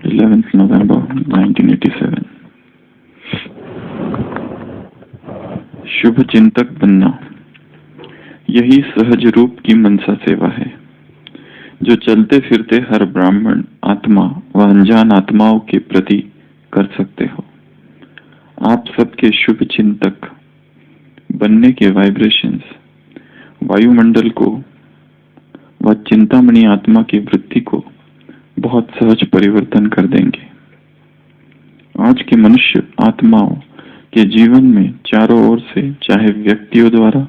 11th November 1987। शुभ चिंतक बनना यही सहज रूप की मनसा सेवा है जो चलते फिरते हर ब्राह्मण आत्मा व अनजान आत्माओं के प्रति कर सकते हो। आप सबके शुभ चिंतक बनने के वाइब्रेशंस वायुमंडल को व चिंतामणि आत्मा की वृत्ति को बहुत सहज परिवर्तन कर देंगे। आज के मनुष्य आत्माओं के जीवन में चारों ओर से, चाहे व्यक्तियों द्वारा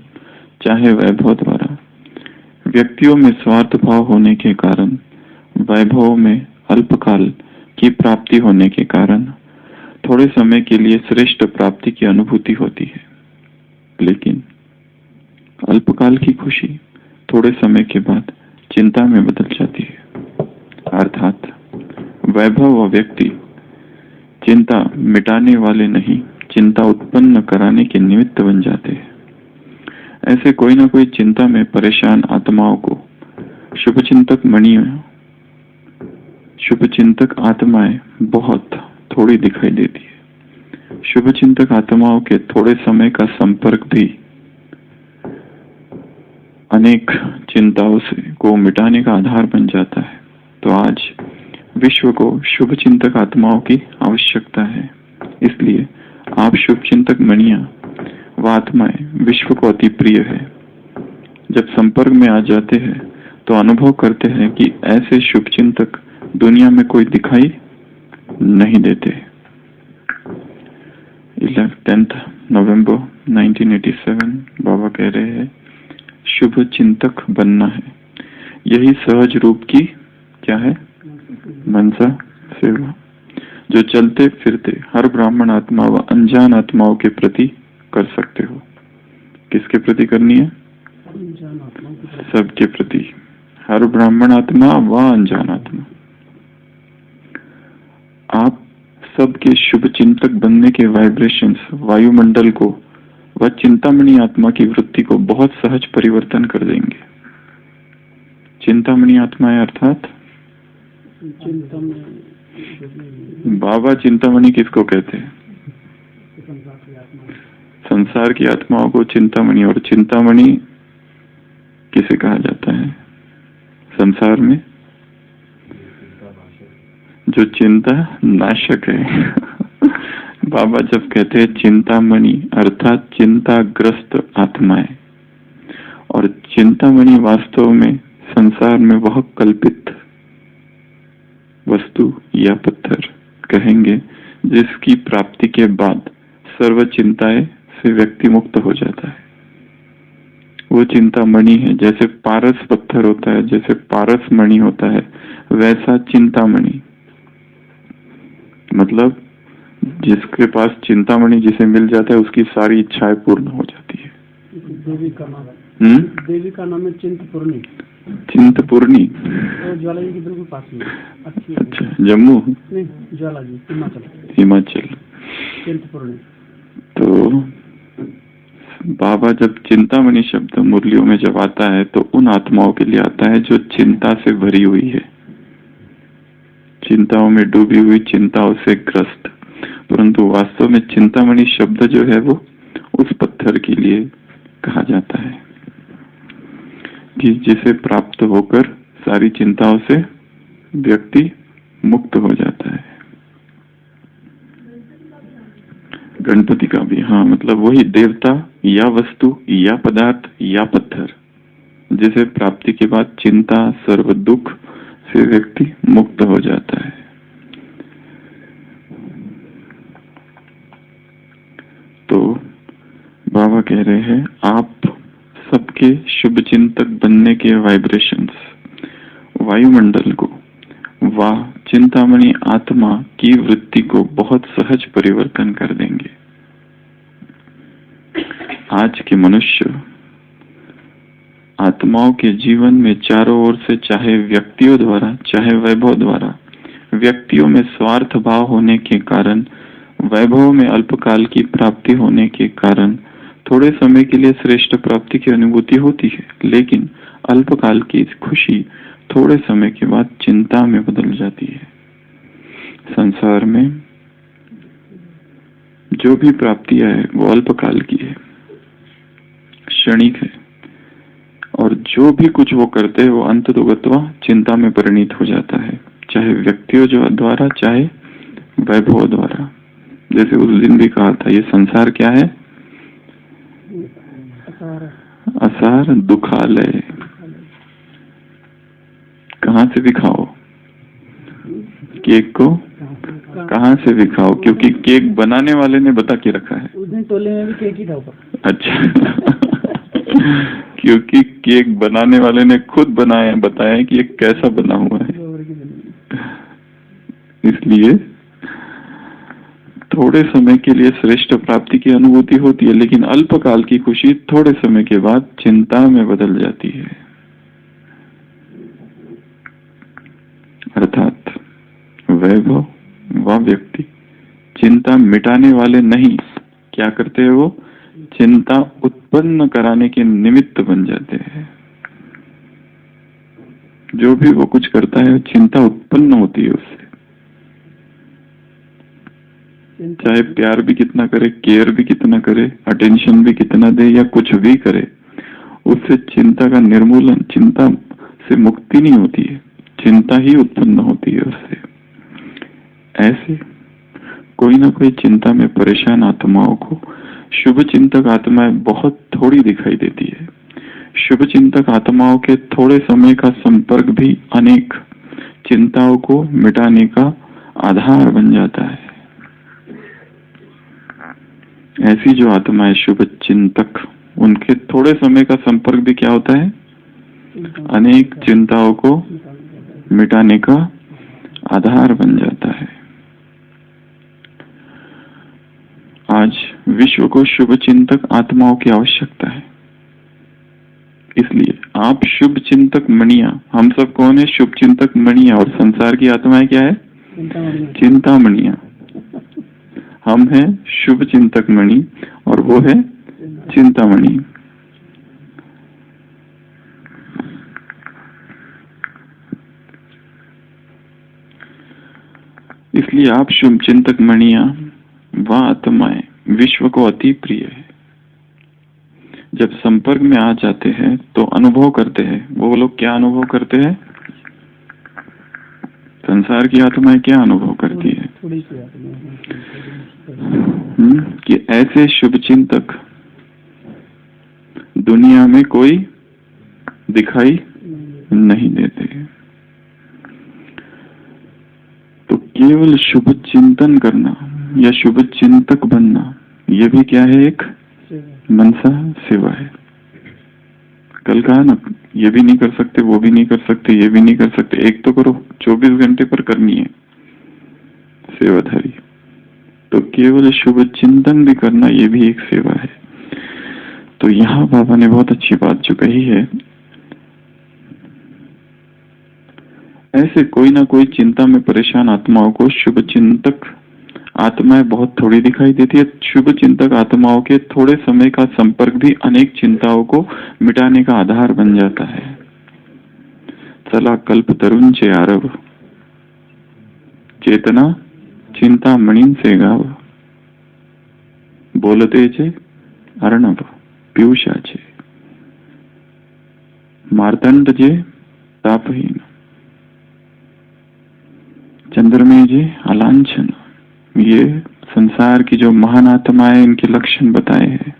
चाहे वैभव द्वारा, व्यक्तियों में स्वार्थ भाव होने के कारण, वैभव में अल्पकाल की प्राप्ति होने के कारण थोड़े समय के लिए श्रेष्ठ प्राप्ति की अनुभूति होती है, लेकिन अल्पकाल की खुशी थोड़े समय के बाद चिंता में बदल जाती है। अर्थात वैभव व व्यक्ति चिंता मिटाने वाले नहीं, चिंता उत्पन्न कराने के निमित्त बन जाते हैं। ऐसे कोई ना कोई चिंता में परेशान आत्माओं को शुभचिंतक आत्माएं बहुत थोड़ी दिखाई देती है। शुभचिंतक आत्माओं के थोड़े समय का संपर्क भी अनेक चिंताओं को मिटाने का आधार बन जाता है। तो आज विश्व को शुभचिंतक आत्माओं की आवश्यकता है, इसलिए आप शुभचिंतक मणियां व आत्माएं विश्व को अति प्रिय है। जब संपर्क में आ जाते हैं तो अनुभव करते हैं कि ऐसे शुभचिंतक दुनिया में कोई दिखाई नहीं देते। 10th November 1987 बाबा कह रहे हैं शुभ चिंतक बनना है यही सहज रूप की क्या है मनसा सेवा जो चलते फिरते हर ब्राह्मण आत्मा व अनजान आत्माओं के प्रति कर सकते हो। किसके प्रति करनी है? सबके प्रति, हर ब्राह्मण आत्मा व अनजान आत्मा। आप सबके शुभ चिंतक बनने के वाइब्रेशंस वायुमंडल को व चिंतामणि आत्मा की वृत्ति को बहुत सहज परिवर्तन कर देंगे। चिंतामणि आत्माएं अर्थात बाबा चिंतामणि किसको कहते हैं? संसार की आत्माओं को चिंतामणि, और चिंतामणि किसे कहा जाता है संसार में? जो चिंता नाशक है। बाबा जब कहते हैं चिंतामणि अर्थात चिंताग्रस्त आत्माएं, और चिंतामणि वास्तव में संसार में वह कल्पित वस्तु या पत्थर कहेंगे जिसकी प्राप्ति के बाद सर्व चिंताएं से व्यक्ति मुक्त हो जाता है। वो चिंतामणि है। जैसे पारस पत्थर होता है, जैसे पारस मणि होता है, वैसा चिंतामणि मतलब जिसके पास चिंतामणि जिसे मिल जाता है उसकी सारी इच्छाएं पूर्ण हो जाती है। देवी का नाम देवी का नाम है चिंतपूर्णी। चिंतपूर्णी ज्वाला जी के बिल्कुल पास में। अच्छा, जम्मू नहीं, ज्वाला जी हिमाचल चिंतपूर्णी। तो बाबा जब चिंतामणि शब्द मुरलियों में जब आता है तो उन आत्माओं के लिए आता है जो चिंता से भरी हुई है, चिंताओं में डूबी हुई, चिंताओं से ग्रस्त। परंतु वास्तव में चिंतामणि शब्द जो है वो उस पत्थर के लिए कहा जाता है कि जिसे प्राप्त होकर सारी चिंताओं से व्यक्ति मुक्त हो जाता है। गणपति का भी, हाँ, मतलब वही देवता या वस्तु या पदार्थ या पत्थर जिसे प्राप्ति के बाद चिंता सर्व दुख से व्यक्ति मुक्त हो जाता है। तो बाबा कह रहे हैं आप सबके शुभ चिंतक बनने के वाइब्रेशंस वायुमंडल को व चिंतामणि आत्मा की वृत्ति को बहुत सहज परिवर्तन कर देंगे। आज के मनुष्य आत्माओं के जीवन में चारों ओर से, चाहे व्यक्तियों द्वारा चाहे वैभव द्वारा, व्यक्तियों में स्वार्थ भाव होने के कारण, वैभव में अल्पकाल की प्राप्ति होने के कारण थोड़े समय के लिए श्रेष्ठ प्राप्ति की अनुभूति होती है, लेकिन अल्पकाल की खुशी थोड़े समय के बाद चिंता में बदल जाती है। संसार में जो भी प्राप्तियां है वो अल्पकाल की है, क्षणिक है, और जो भी कुछ वो करते हैं वो अंततोगत्वा चिंता में परिणित हो जाता है, चाहे व्यक्तियों जो द्वारा चाहे वैभव द्वारा। जैसे उस दिन भी कहा था, ये संसार क्या है? असार दुखालय। कहाँ से भी खाओ केक को, कहाँ से भी खाओ, क्योंकि केक बनाने वाले ने बता के रखा है। उस दिन टोले में भी केक ही था। अच्छा क्योंकि केक बनाने वाले ने खुद बताया कि ये कैसा बना हुआ है। इसलिए थोड़े समय के लिए श्रेष्ठ प्राप्ति की अनुभूति होती है, लेकिन अल्पकाल की खुशी थोड़े समय के बाद चिंता में बदल जाती है। अर्थात वैभव व व्यक्ति चिंता मिटाने वाले नहीं, क्या करते हैं? वो चिंता उत्पन्न कराने के निमित्त बन जाते हैं। जो भी वो कुछ करता है चिंता उत्पन्न होती है उससे, चाहे प्यार भी कितना करे, केयर भी कितना करे, अटेंशन भी कितना दे, या कुछ भी करे, उससे चिंता का निर्मूलन, चिंता से मुक्ति नहीं होती है, चिंता ही उत्पन्न होती है उससे। ऐसे कोई ना कोई चिंता में परेशान आत्माओं को शुभ चिंतक आत्माएं बहुत थोड़ी दिखाई देती है। शुभ चिंतक आत्माओं के थोड़े समय का संपर्क भी अनेक चिंताओं को मिटाने का आधार बन जाता है। ऐसी जो आत्माएं शुभ चिंतक, उनके थोड़े समय का संपर्क भी क्या होता है? अनेक चिंताओं को मिटाने का आधार बन जाता है। आज विश्व को शुभ चिंतक आत्माओं की आवश्यकता है, इसलिए आप शुभ चिंतक मणिया, हम सब कौन है? शुभ चिंतक मणिया। और संसार की आत्माएं क्या है? चिंतामणिया। हम हैं शुभ चिंतक मणि और वो है चिंतामणि। इसलिए आप शुभ चिंतक मणिया व आत्माएं विश्व को अति प्रिय है। जब संपर्क में आ जाते हैं तो अनुभव करते हैं। वो लोग क्या अनुभव करते हैं? संसार की आत्माएं क्या अनुभव करती है? कि ऐसे शुभ चिंतक दुनिया में कोई दिखाई नहीं देते। तो केवल शुभ चिंतन करना या शुभ चिंतक बनना, यह भी क्या है? एक मनसा सेवा है। कल कहा ना, ये भी नहीं कर सकते, वो भी नहीं कर सकते, ये भी नहीं कर सकते, एक तो करो, 24 घंटे पर करनी है सेवाधारी। तो केवल शुभ चिंतन भी करना, ये भी एक सेवा है। तो यहाँ बाबा ने बहुत अच्छी बात जो कही है, ऐसे कोई ना कोई चिंता में परेशान आत्माओं को शुभ चिंतक आत्माएं बहुत थोड़ी दिखाई देती है। शुभ चिंतक आत्माओं के थोड़े समय का संपर्क भी अनेक चिंताओं को मिटाने का आधार बन जाता है। चला कल्प तरुण आरव, चेतना चिंता मणिन से गाव, बोलते चे अर्णव पीयूषा चे, मार्तंड जे तापहीन, चंद्रमेय जी अलांछन। ये संसार की जो महान आत्माएं, इनके लक्षण बताए हैं।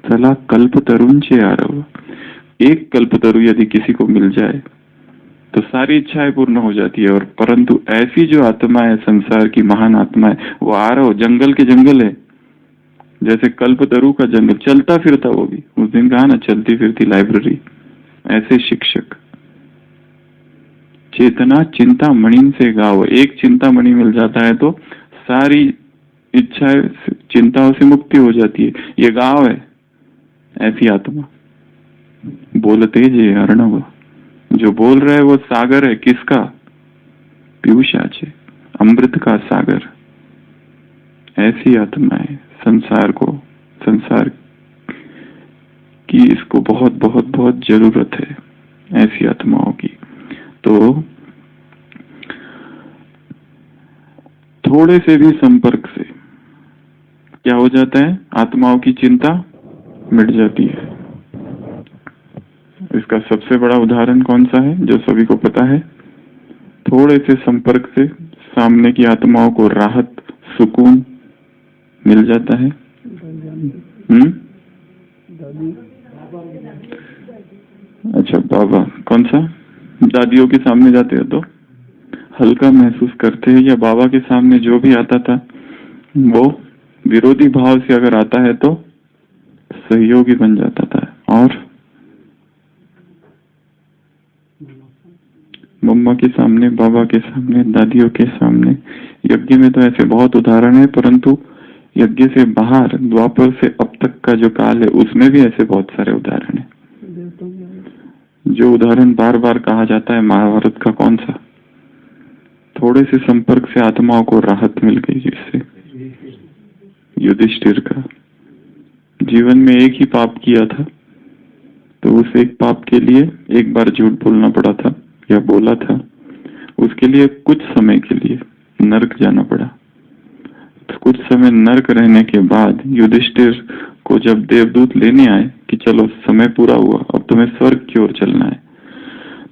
चला कल्प तरुण चे आरव, एक कल्पतरु यदि किसी को मिल जाए तो सारी इच्छाएं पूर्ण हो जाती है। और परंतु ऐसी जो आत्माएं, संसार की महान आत्माएं, वो आरव जंगल के जंगल है। जैसे कल्पतरु का जंगल, चलता फिरता, वो भी उस दिन कहा ना, चलती फिरती लाइब्रेरी। ऐसे शिक्षक। चेतना चिंता मणि से गाव, एक चिंता मणि मिल जाता है तो सारी इच्छाएं, चिंताओं से मुक्ति हो जाती है। ये गाव है ऐसी आत्मा। बोलते जे अर्णव, जो बोल रहा है वो सागर है। किसका? पीयूषा चे, अमृत का सागर। ऐसी आत्माएं संसार को, संसार की इसको बहुत बहुत बहुत जरूरत है, ऐसी आत्माओं की। तो थोड़े से भी संपर्क से क्या हो जाता है? आत्माओं की चिंता मिट जाती है। इसका सबसे बड़ा उदाहरण कौन सा है जो सभी को पता है? थोड़े से संपर्क से सामने की आत्माओं को राहत, सुकून मिल जाता है। अच्छा, बाबा कौन सा? दादियों के सामने जाते हो तो हल्का महसूस करते हैं, या बाबा के सामने जो भी आता था वो विरोधी भाव से अगर आता है तो सहयोगी बन जाता था। और मम्मा के सामने, बाबा के सामने, दादियों के सामने, यज्ञ में तो ऐसे बहुत उदाहरण है, परंतु यज्ञ से बाहर द्वापर से अब तक का जो काल है उसमें भी ऐसे बहुत सारे उदाहरण है। जो उदाहरण बार बार कहा जाता है महाभारत का कौन सा? थोड़े से संपर्क से आत्माओं को राहत मिल गई, जिससे युधिष्ठिर का जीवन में एक ही पाप किया था, तो उस एक पाप के लिए एक बार झूठ बोलना पड़ा था या बोला था, उसके लिए कुछ समय के लिए नरक जाना पड़ा। तो कुछ समय नरक रहने के बाद युधिष्ठिर को जब देवदूत लेने आए कि चलो समय पूरा हुआ, अब तुम्हें स्वर्ग की ओर चलना है,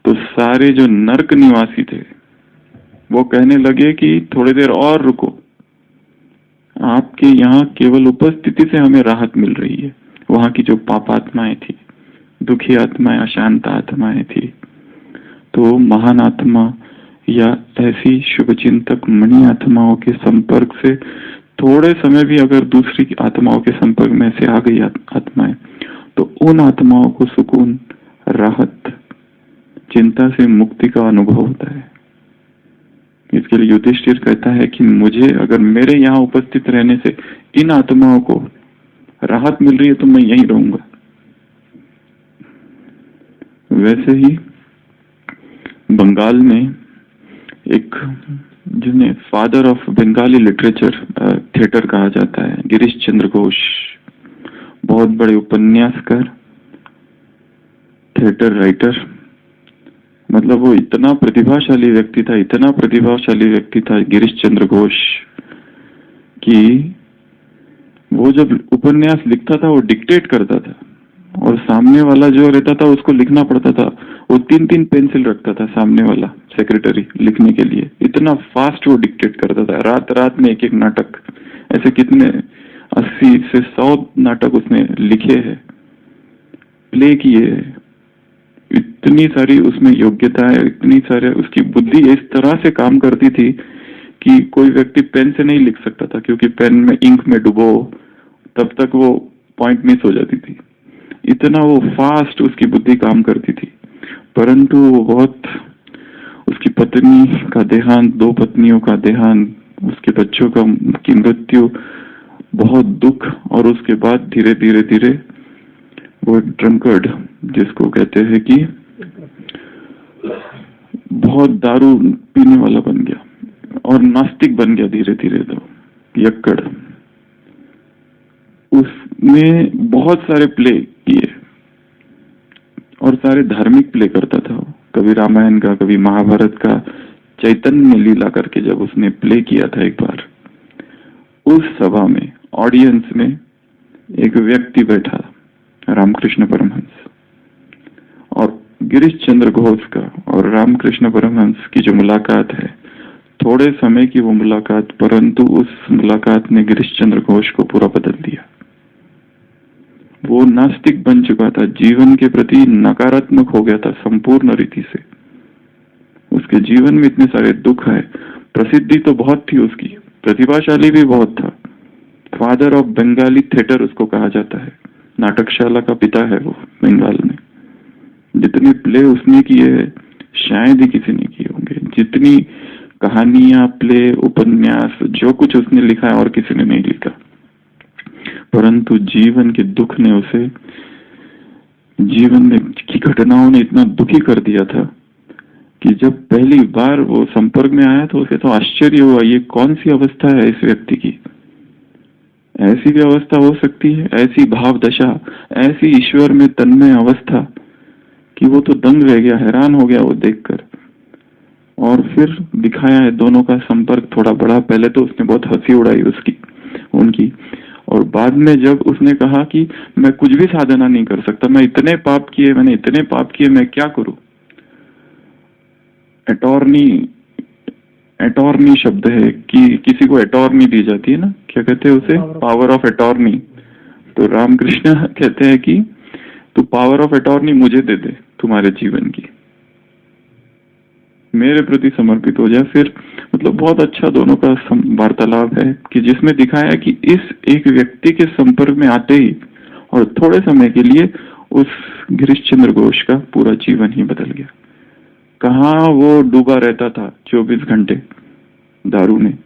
तो सारे जो नरक निवासी थे वो कहने लगे कि थोड़ी देर और रुको, आपके यहाँ केवल उपस्थिति से हमें राहत मिल रही है। वहां की जो पापात्माएं थी, दुखी आत्माएं, अशांत आत्माएं थी, तो महान आत्मा या ऐसी शुभचिंतक मणि आत्माओं के संपर्क से थोड़े समय भी अगर दूसरी आत्माओं के संपर्क में से आ गई आत्माएं, तो उन आत्माओं को सुकून, राहत, चिंता से मुक्ति का अनुभव होता है। इसके लिए युधिष्ठिर कहता है कि मुझे अगर मेरे यहाँ उपस्थित रहने से इन आत्माओं को राहत मिल रही है तो मैं यहीं रहूंगा। वैसे ही बंगाल में एक, जिन्हें father of Bengali literature theatre कहा जाता है, गिरीश चंद्र घोष, बहुत बड़े उपन्यासकार, थिएटर राइटर, मतलब वो इतना प्रतिभाशाली व्यक्ति था, इतना प्रतिभाशाली व्यक्ति था गिरीश चंद्र घोष, कि वो जब उपन्यास लिखता था वो डिक्टेट करता था और सामने वाला जो रहता था उसको लिखना पड़ता था। वो 3-3 पेंसिल रखता था सामने वाला सेक्रेटरी लिखने के लिए, इतना फास्ट वो डिक्टेट करता था। रात रात में एक नाटक, ऐसे कितने 80 से 100 नाटक उसने लिखे हैं, प्ले किए हैं। इतनी सारी उसमें योग्यता है, इतनी सारे उसकी बुद्धि इस तरह से काम करती थी कि कोई व्यक्ति पेन से नहीं लिख सकता था, क्योंकि पेन में इंक में डुबो तब तक वो पॉइंट मिस हो जाती थी। इतना वो फास्ट उसकी बुद्धि काम करती थी। परंतु वो बहुत, उसकी पत्नी का देहांत, 2 पत्नियों का देहांत, उसके बच्चों की मृत्यु, बहुत दुख, और उसके बाद धीरे धीरे धीरे वो ड्रंकर्ड, जिसको कहते हैं कि बहुत दारू पीने वाला बन गया और नास्तिक बन गया धीरे धीरे, तो यक्कड़। उसने बहुत सारे प्ले किए और सारे धार्मिक प्ले करता था। कभी रामायण का, कभी महाभारत का, चैतन्य लीला करके जब उसने प्ले किया था एक बार, उस सभा में ऑडियंस में एक व्यक्ति बैठा, रामकृष्ण परमहंस, और गिरीश चंद्र घोष का और रामकृष्ण परमहंस की जो मुलाकात है, थोड़े समय की वो मुलाकात, परंतु उस मुलाकात ने गिरीश चंद्र घोष को पूरा बदल दिया। वो नास्तिक बन चुका था, जीवन के प्रति नकारात्मक हो गया था संपूर्ण रीति से। उसके जीवन में इतने सारे दुख है, प्रसिद्धि तो बहुत थी उसकी, प्रतिभाशाली भी बहुत था। फादर ऑफ बंगाली थिएटर उसको कहा जाता है, नाटकशाला का पिता है वो बंगाल में। जितने प्ले उसने किए शायद ही किसी ने किए होंगे, जितनी कहानियां, प्ले, उपन्यास, जो कुछ उसने लिखा है और किसी ने नहीं लिखा। परंतु जीवन के दुख ने उसे, जीवन में की घटनाओं ने इतना दुखी कर दिया था कि जब पहली बार वो संपर्क में आया तो उसे तो आश्चर्य हुआ, ये कौन सी अवस्था है इस व्यक्ति की। ऐसी भी अवस्था हो सकती है, ऐसी भाव दशा, ऐसी ईश्वर में तन्मय अवस्था, कि वो तो दंग रह गया, हैरान हो गया वो देखकर। और फिर दिखाया है दोनों का संपर्क थोड़ा बड़ा। पहले तो उसने बहुत हंसी उड़ाई उनकी, और बाद में जब उसने कहा कि मैं कुछ भी साधना नहीं कर सकता, मैंने इतने पाप किए, मैं क्या करूं। एटॉर्नी शब्द है कि किसी को एटॉर्नी दी जाती है ना, क्या कहते हैं उसे, पावर ऑफ एटॉर्नी। तो रामकृष्ण कहते हैं कि तू पावर ऑफ एटॉर्नी मुझे दे दे तुम्हारे जीवन की, मेरे प्रति समर्पित हो जाए। फिर मतलब बहुत अच्छा दोनों का वार्तालाप है कि जिसमें दिखाया कि इस एक व्यक्ति के संपर्क में आते ही और थोड़े समय के लिए उस गिरीश चंद्र घोष का पूरा जीवन ही बदल गया। कहाँ वो डूबा रहता था 24 घंटे दारू में,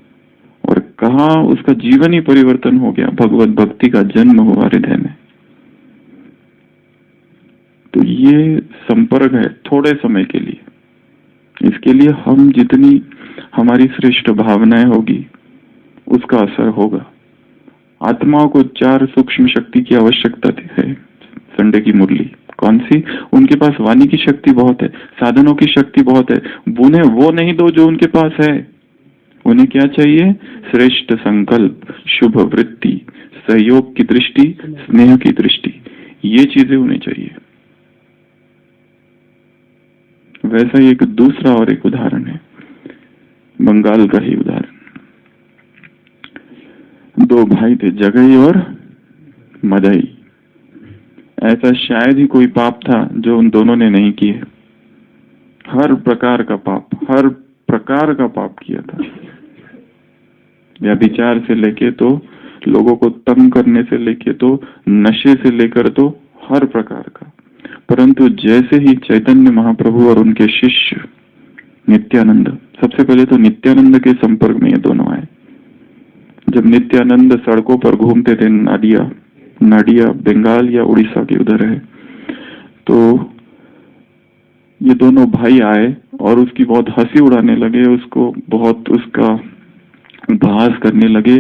और कहाँ उसका जीवन ही परिवर्तन हो गया, भगवत भक्ति का जन्म हुआ हृदय में। तो ये संपर्क है थोड़े समय के लिए। इसके लिए हम जितनी हमारी श्रेष्ठ भावनाएं होगी उसका असर होगा। आत्माओं को 4 सूक्ष्म शक्ति की आवश्यकता है। संडे की मुरली कौन सी? उनके पास वाणी की शक्ति बहुत है, साधनों की शक्ति बहुत है, उन्हें वो नहीं दो जो उनके पास है। उन्हें क्या चाहिए? श्रेष्ठ संकल्प, शुभ वृत्ति, सहयोग की दृष्टि, स्नेह की दृष्टि, ये चीजें उन्हें चाहिए। वैसा ही एक दूसरा और एक उदाहरण है, बंगाल का ही उदाहरण। 2 भाई थे, जगई और मदई। ऐसा शायद ही कोई पाप था जो उन दोनों ने नहीं किए। हर प्रकार का पाप किया था। व्यभिचार से लेके तो लोगों को तंग करने से लेके तो नशे से लेकर तो हर प्रकार का। परंतु जैसे ही चैतन्य महाप्रभु और उनके शिष्य नित्यानंद, सबसे पहले तो नित्यानंद के संपर्क में ये दोनों आए। जब नित्यानंद सड़कों पर घूमते थे, नाडिया बंगाल या उड़ीसा के उधर है, तो ये दोनों भाई आए और उसकी बहुत हंसी उड़ाने लगे, उसको बहुत उसका उपहास करने लगे।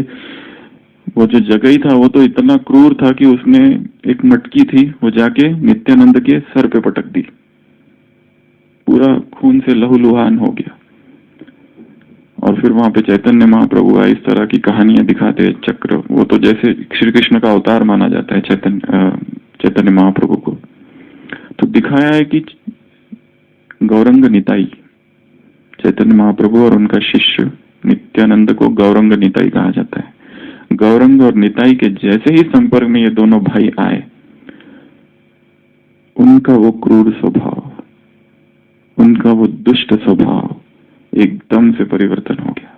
वो जो जगई था वो तो इतना क्रूर था कि उसने एक मटकी थी, वो जाके नित्यानंद के सर पे पटक दी, पूरा खून से लहूलुहान हो गया। और फिर वहां पे चैतन्य महाप्रभु आए, इस तरह की कहानियां दिखाते चक्र। वो तो जैसे श्री कृष्ण का अवतार माना जाता है चैतन्य महाप्रभु को। तो दिखाया है कि गौरंग निताई, चैतन्य महाप्रभु और उनका शिष्य नित्यानंद को गौरंग निताई कहा जाता है। गौरंग और निताई के जैसे ही संपर्क में ये दोनों भाई आए, उनका वो क्रूर स्वभाव, उनका वो दुष्ट स्वभाव एकदम से परिवर्तन हो गया।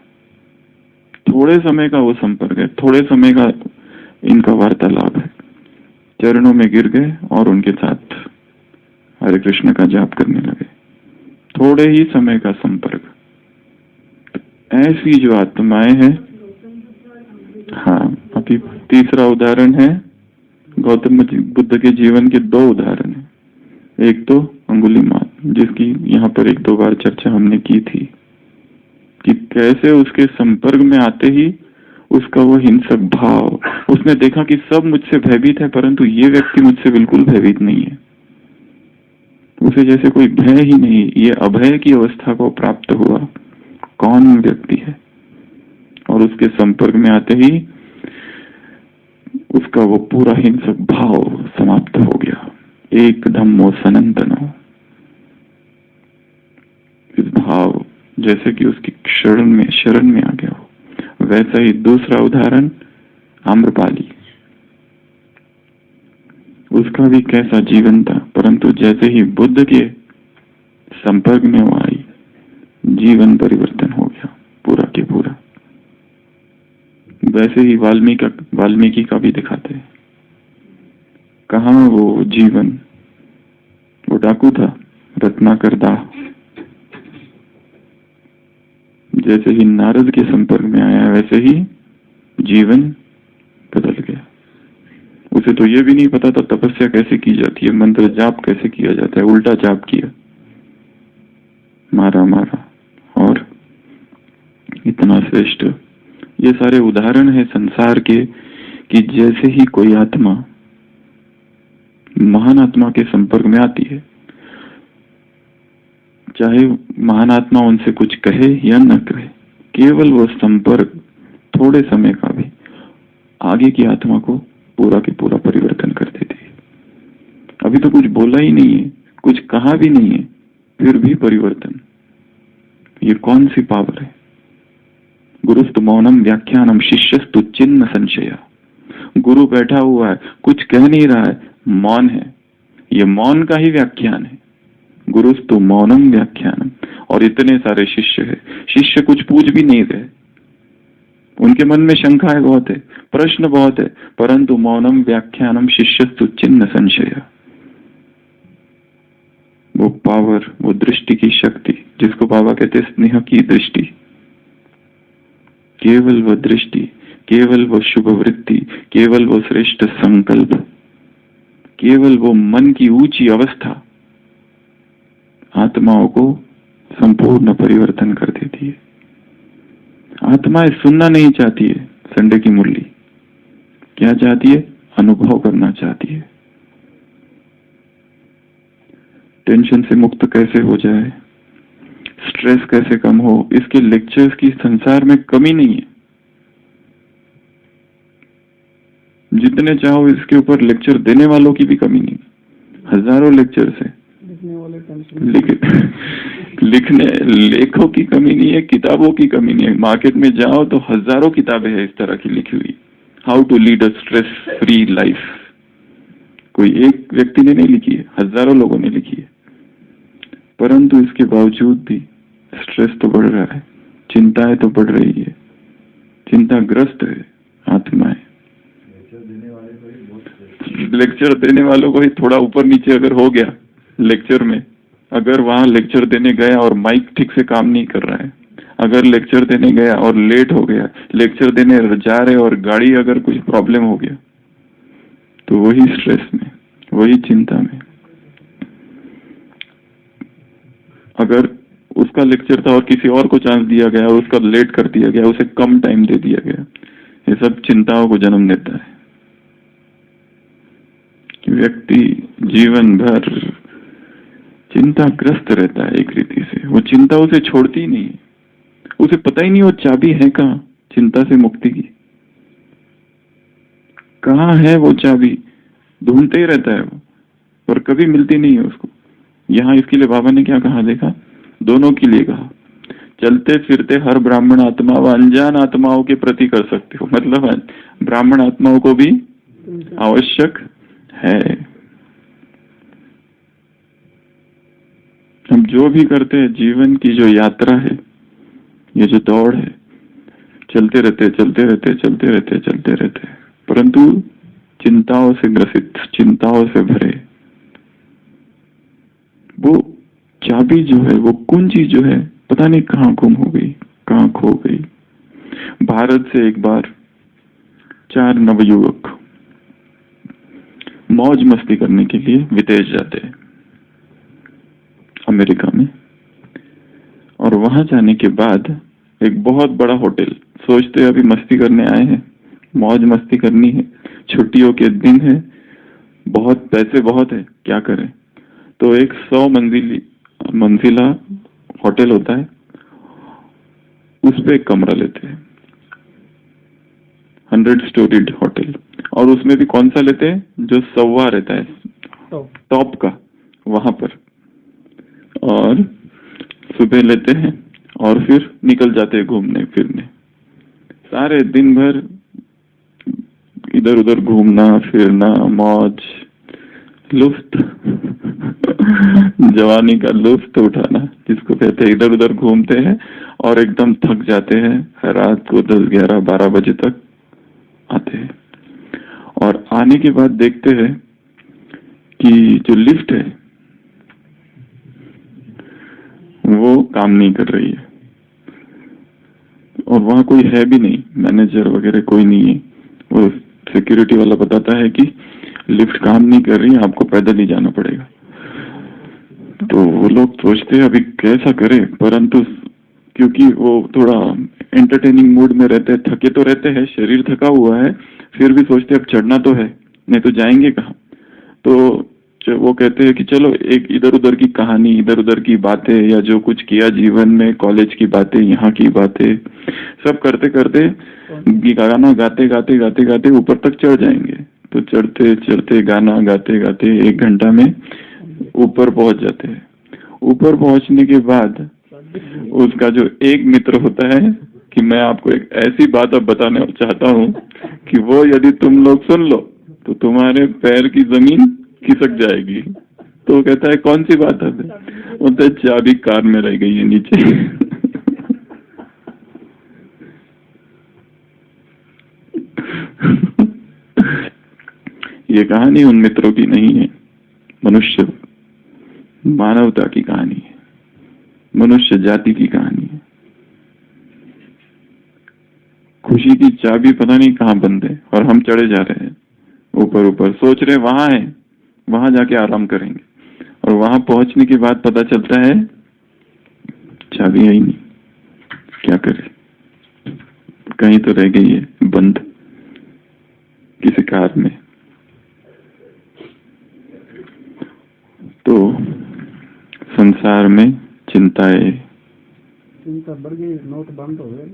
थोड़े समय का वो संपर्क है, थोड़े समय का इनका वार्तालाप है। चरणों में गिर गए और उनके साथ हरे कृष्ण का जाप करने लगे। थोड़े ही समय का संपर्क। ऐसी जो आत्माएं हैं, हाँ, अभी तीसरा उदाहरण है गौतम बुद्ध के जीवन के 2 उदाहरण है। एक तो अंगुलीमाल, जिसकी यहाँ पर 1-2 बार चर्चा हमने की थी कि कैसे उसके संपर्क में आते ही उसका वो हिंसक भाव, उसने देखा कि सब मुझसे भयभीत है परंतु ये व्यक्ति मुझसे बिल्कुल भयभीत नहीं है। उसे जैसे कोई भय ही नहीं, ये अभय की अवस्था को प्राप्त हुआ। कौन व्यक्ति है? और उसके संपर्क में आते ही उसका वो पूरा हिंसक भाव समाप्त हो गया, एकदम वो सनातन। इस भाव जैसे कि उसकी शरण में आ गया हो। वैसा ही दूसरा उदाहरण आम्रपाली, उसका भी कैसा जीवन था, परंतु जैसे ही बुद्ध के संपर्क में वो आई, जीवन परिवर्तन हो गया पूरा के पूरा। वैसे ही वाल्मीकि का भी दिखाते हैं। कहाँ वो जीवन, वो डाकू था, रत्नाकर दाह। जैसे ही नारद के संपर्क में आया, वैसे ही जीवन बदल गया। उसे तो ये भी नहीं पता था तपस्या कैसे की जाती है, मंत्र जाप कैसे किया जाता है। उल्टा जाप किया, मारा और इतना श्रेष्ठ। ये सारे उदाहरण है संसार के कि जैसे ही कोई आत्मा महान आत्मा के संपर्क में आती है, चाहे महान आत्मा उनसे कुछ कहे या न कहे, केवल वो संपर्क थोड़े समय का भी आगे की आत्मा को पूरा के पूरा परिवर्तन कर देती है। अभी तो कुछ बोला ही नहीं है, कुछ कहा भी नहीं है, फिर भी परिवर्तन। ये कौन सी पावर है? गुरुस्तु मौनम व्याख्यानम शिष्यस्तु चिन्ह संशया। गुरु बैठा हुआ है, कुछ कह नहीं रहा है, मौन है। ये मौन का ही व्याख्यान है, गुरुस्तु मौनम व्याख्यानम। और इतने सारे शिष्य है, शिष्य कुछ पूछ भी नहीं रहे, उनके मन में शंकाएं बहुत है, प्रश्न बहुत है, परंतु मौनम व्याख्यानम शिष्यस्तु चिन्ह संशया। वो पावर, वो दृष्टि की शक्ति, जिसको बाबा कहते स्नेह की दृष्टि, केवल वो दृष्टि, केवल वो शुभ वृत्ति, केवल वो श्रेष्ठ संकल्प, केवल वो मन की ऊंची अवस्था आत्माओं को संपूर्ण परिवर्तन कर देती है। आत्माएं सुनना नहीं चाहती है संडे की मुरली, क्या चाहती है? अनुभव करना चाहती है। टेंशन से मुक्त कैसे हो जाए, स्ट्रेस कैसे कम हो, इसके लेक्चर्स की संसार में कमी नहीं है। जितने चाहो इसके ऊपर लेक्चर देने वालों की भी कमी नहीं, हजारों लेक्चर्स है। लिखने लेखों की कमी नहीं है, किताबों की कमी नहीं है। मार्केट में जाओ तो हजारों किताबें हैं इस तरह की लिखी हुई, how to lead a stress free life. कोई एक व्यक्ति ने नहीं लिखी है, हजारों लोगों ने लिखी है। परंतु इसके बावजूद भी स्ट्रेस तो बढ़ रहा है, चिंताएं तो बढ़ रही है, चिंताग्रस्त है आत्माएं। लेक्चर देने वालों को ही थोड़ा ऊपर नीचे अगर हो गया लेक्चर में, अगर वहां लेक्चर देने गया और माइक ठीक से काम नहीं कर रहा है, अगर लेक्चर देने गया और लेट हो गया, लेक्चर देने जा रहे और गाड़ी अगर कुछ प्रॉब्लम हो गया, तो वही स्ट्रेस में, वही चिंता में। अगर उसका लेक्चर था और किसी और को चांस दिया गया और उसका लेट कर दिया गया, उसे कम टाइम दे दिया गया, ये सब चिंताओं को जन्म देता है। व्यक्ति जीवन भर चिंताग्रस्त रहता है एक रीति से, वो चिंता उसे छोड़ती ही नहीं है, उसे पता ही नहीं वो चाबी है कहाँ चिंता से मुक्ति की, कहाँ है वो चाबी, ढूंढते ही रहता है वो, पर कभी मिलती नहीं है उसको। यहाँ इसके लिए बाबा ने क्या कहा देखा? दोनों के लिए कहा, चलते फिरते हर ब्राह्मण आत्मा व अनजान आत्माओं के प्रति कर सकते हो, मतलब ब्राह्मण आत्माओं को भी आवश्यक है। हम जो भी करते हैं, जीवन की जो यात्रा है, ये जो दौड़ है, चलते रहते चलते रहते चलते रहते चलते रहते, परंतु चिंताओं से ग्रसित, चिंताओं से भरे। वो चाबी जो है, वो कुंजी जो है, पता नहीं कहाँ गुम हो गई, कहाँ खो गई। भारत से एक बार 4 नवयुवक मौज मस्ती करने के लिए विदेश जाते हैं अमेरिका में, और वहां जाने के बाद एक बहुत बड़ा होटल, सोचते अभी मस्ती करने आए हैं, मौज मस्ती करनी है, छुट्टियों के दिन है, बहुत पैसे बहुत है, क्या करें? तो एक 100 मंजिला होटल होता है, उस पे एक कमरा लेते हैं, 100 स्टोरीड होटल। और उसमें भी कौन सा लेते हैं? जो सवा रहता है, टॉप का, वहां पर। और सुबह लेते हैं और फिर निकल जाते हैं घूमने फिरने, सारे दिन भर इधर उधर घूमना फिरना, मौज लुफ्त जवानी का लुफ्त उठाना, जिसको कहते हैं। इधर उधर घूमते हैं और एकदम थक जाते हैं, रात को 10, 11, 12 बजे तक आते हैं। और आने के बाद देखते हैं कि जो लिफ्ट है वो काम नहीं कर रही है, और वहां कोई है भी नहीं, मैनेजर वगैरह कोई नहीं है। वो सिक्योरिटी वाला बताता है कि लिफ्ट काम नहीं कर रही है, आपको पैदल ही जाना पड़ेगा। तो वो लोग सोचते हैं अभी कैसा करें, परंतु क्योंकि वो थोड़ा एंटरटेनिंग मूड में रहते हैं, थके तो रहते हैं, शरीर थका हुआ है, फिर भी सोचते अब चढ़ना तो है, नहीं तो जाएंगे कहाँ। तो वो कहते हैं कि चलो एक इधर उधर की कहानी, इधर उधर की बातें, या जो कुछ किया जीवन में, कॉलेज की बातें, यहाँ की बातें, सब करते करते गाना गाते गाते गाते गाते ऊपर तक चढ़ जाएंगे। तो चढ़ते चढ़ते गाना गाते गाते 1 घंटा में ऊपर पहुंच जाते हैं। ऊपर पहुंचने के बाद उसका जो एक मित्र होता है कि मैं आपको एक ऐसी बात अब बताने चाहता हूँ कि वो यदि तुम लोग सुन लो तो तुम्हारे पैर की जमीन खिसक जाएगी। तो वो कहता है कौन सी बात है? बोलता है चाबी कार में रह गई है नीचे। ये कहानी उन मित्रों की नहीं है, मनुष्य मानवता की कहानी है, मनुष्य जाति की कहानी है। खुशी की चाबी पता नहीं कहाँ बंद है और हम चढ़े जा रहे हैं ऊपर ऊपर, सोच रहे वहां है, वहां जाके आराम करेंगे, और वहां पहुंचने के बाद पता चलता है चाबी है ही नहीं। क्या करे, कहीं तो रह गई है बंद किसी कार में। तो संसार में चिंताएं, चिंता बढ़ गई, नोट बंद हो गए।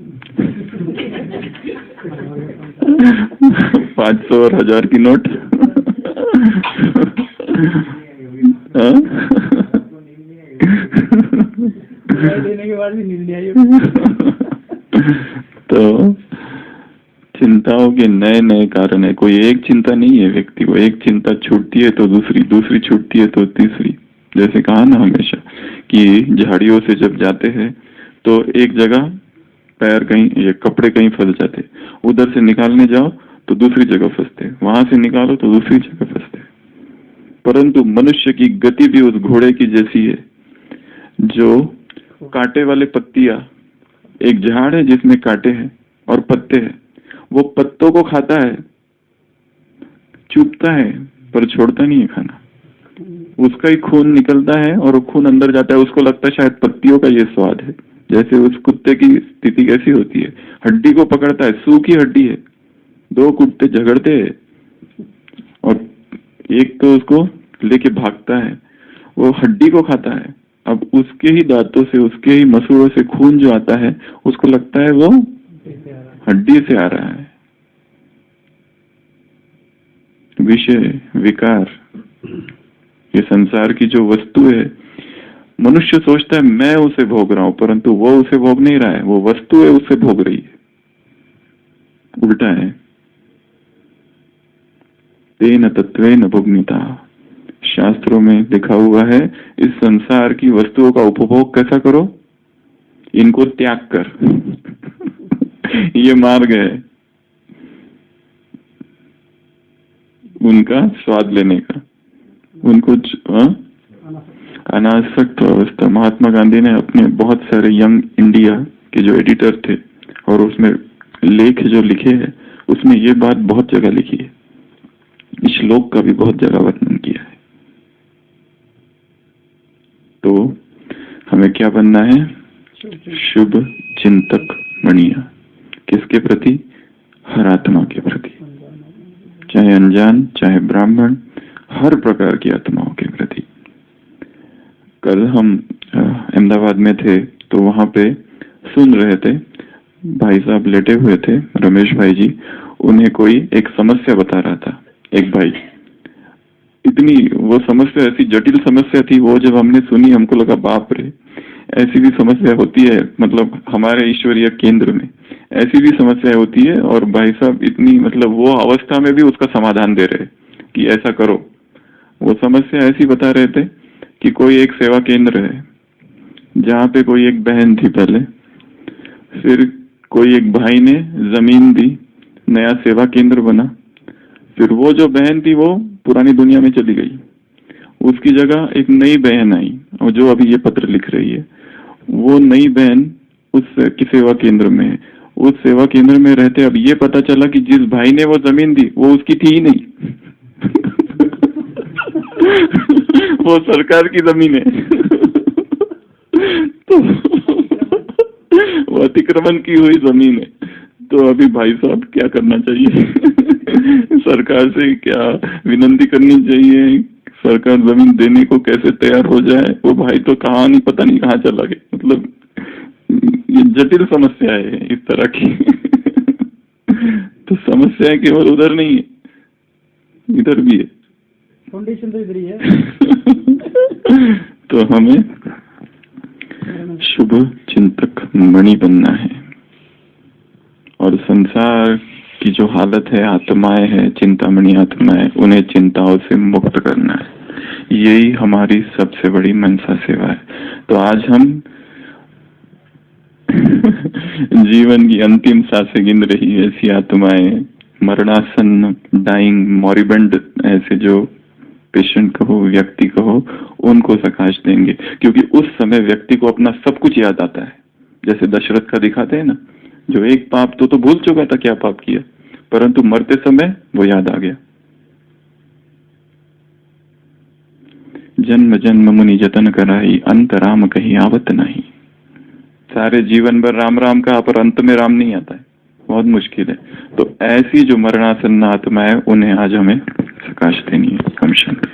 500 और 1000 की नोट। देने के बाद भी नींद नहीं आई। तो चिंताओं के नए नए कारण है, कोई एक चिंता नहीं है व्यक्ति को। एक चिंता छूटती है तो दूसरी, दूसरी छूटती है तो तीसरी। जैसे कहा ना हमेशा कि झाड़ियों से जब जाते हैं तो एक जगह पैर कहीं, ये कपड़े कहीं फंस जाते, उधर से निकालने जाओ तो दूसरी जगह फंसते, वहां से निकालो तो दूसरी जगह फंसते। परंतु मनुष्य की गति भी उस घोड़े की जैसी है जो कांटे वाले पत्तियां, एक झाड़ है जिसमें कांटे हैं और पत्ते हैं, वो पत्तों को खाता है, चुभता है पर छोड़ता नहीं है खाना। उसका ही खून निकलता है और वो खून अंदर जाता है, उसको लगता है शायद पत्तियों का ये स्वाद है। जैसे उस कुत्ते की स्थिति कैसी होती है, हड्डी को पकड़ता है, सूखी हड्डी है, 2 कुत्ते झगड़ते हैं और एक तो उसको लेके भागता है, वो हड्डी को खाता है। अब उसके ही दांतों से, उसके ही मसूड़ों से खून जो आता है उसको लगता है वो हड्डी से आ रहा है। विषय, विकार, ये संसार की जो वस्तु है, मनुष्य सोचता है मैं उसे भोग रहा हूं, परंतु वो उसे भोग नहीं रहा है, वो वस्तु है उसे भोग रही है। उल्टा है। तेन तत्वेन भुग्निता, शास्त्रों में लिखा हुआ है इस संसार की वस्तुओं का उपभोग कैसा करो, इनको त्याग कर। ये मार्ग है उनका स्वाद लेने का, उनको अनासक्त अवस्था। महात्मा गांधी ने अपने बहुत सारे यंग इंडिया के जो एडिटर थे और उसमें लेख जो लिखे हैं उसमें ये बात बहुत जगह लिखी है, इस श्लोक का भी बहुत जगह वर्णन किया है। तो हमें क्या बनना है? शुभ चिंतक बनिया। किसके प्रति? हर आत्मा के प्रति, चाहे अनजान चाहे ब्राह्मण, हर प्रकार की आत्माओं के प्रति। कल हम अहमदाबाद में थे तो वहां पे सुन रहे थे, भाई साहब लेटे हुए थे, रमेश भाई जी, उन्हें कोई एक समस्या बता रहा था एक भाई। इतनी वो समस्या, ऐसी जटिल समस्या थी, वो जब हमने सुनी हमको लगा बाप रे, ऐसी भी समस्या होती है, मतलब हमारे ईश्वरीय केंद्र में ऐसी भी समस्या होती है। और भाई साहब इतनी, मतलब वो अवस्था में भी उसका समाधान दे रहे कि ऐसा करो। वो समस्या ऐसी बता रहे थे कि कोई एक सेवा केंद्र है जहाँ पे कोई एक बहन थी पहले, फिर कोई एक भाई ने जमीन दी, नया सेवा केंद्र बना, फिर वो जो बहन थी वो पुरानी दुनिया में चली गई, उसकी जगह एक नई बहन आई और जो अभी ये पत्र लिख रही है। वो नई बहन उस की सेवा केंद्र में है, उस सेवा केंद्र में रहते अब ये पता चला कि जिस भाई ने वो जमीन दी वो उसकी थी ही नहीं। वो सरकार की जमीन है। तो वो अतिक्रमण की हुई जमीन है। तो अभी भाई साहब क्या करना चाहिए? सरकार से क्या विनती करनी चाहिए? सरकार जमीन देने को कैसे तैयार हो जाए, वो भाई तो कहानी पता नहीं कहाँ चला गया। मतलब ये जटिल समस्या है इस तरह की। तो समस्या केवल उधर नहीं है, इधर भी है। फाउंडेशन तो इधर ही है। तो हमें शुभ चिंतक मणि बनना है, और संसार की जो हालत है, आत्माएं हैं, चिंतामणि आत्माएं, उन्हें चिंताओं से मुक्त करना है। यही हमारी सबसे बड़ी मनसा सेवा है। तो आज हम जीवन की अंतिम सांसें गिन रही ऐसी आत्माएं, मरणासन, डाइंग, मॉरिबेंड, ऐसे जो पेशेंट कहो, व्यक्ति कहो, उनको सकाश देंगे। क्योंकि उस समय व्यक्ति को अपना सब कुछ याद आता है। जैसे दशरथ का दिखाते हैं ना, जो एक पाप तो भूल चुका था क्या पाप किया, परंतु मरते समय वो याद आ गया। जन्म जन्म मुनि जतन कराई, अंत राम कहीं आवत नहीं। सारे जीवन भर राम राम का, पर अंत में राम नहीं आता है, बहुत मुश्किल है। तो ऐसी जो मरणासन्न आत्मा है, उन्हें आज हमें सकाश देनी है। हम शांति।